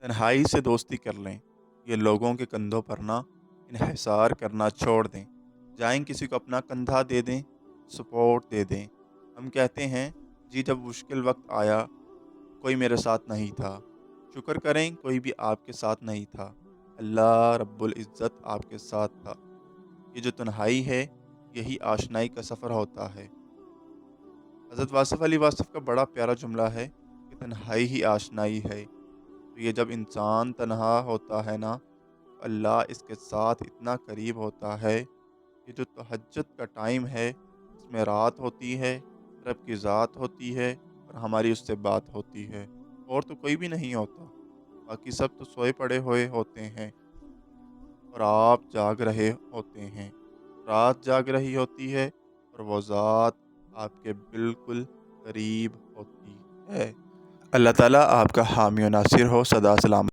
تنہائی سے دوستی کر لیں، یہ لوگوں کے کندھوں پر نہ انحصار کرنا چھوڑ دیں۔ جائیں کسی کو اپنا کندھا دے دیں، سپورٹ دے دیں۔ ہم کہتے ہیں جی جب مشکل وقت آیا کوئی میرے ساتھ نہیں تھا، شکر کریں کوئی بھی آپ کے ساتھ نہیں تھا، اللہ رب العزت آپ کے ساتھ تھا۔ یہ جو تنہائی ہے یہی آشنائی کا سفر ہوتا ہے۔ حضرت واصف علی واصف کا بڑا پیارا جملہ ہے کہ تنہائی ہی آشنائی ہے۔ تو یہ جب انسان تنہا ہوتا ہے نا، اللہ اس کے ساتھ اتنا قریب ہوتا ہے کہ جو تہجد کا ٹائم ہے اس میں رات ہوتی ہے، رب کی ذات ہوتی ہے اور ہماری اس سے بات ہوتی ہے، اور تو کوئی بھی نہیں ہوتا، باقی سب تو سوئے پڑے ہوئے ہوتے ہیں اور آپ جاگ رہے ہوتے ہیں۔ رات جاگ رہی ہوتی ہے اور وہ ذات آپ کے بالکل قریب ہوتی ہے۔ اللہ تعالیٰ آپ کا حامی و ناصر ہو، سدا سلامت۔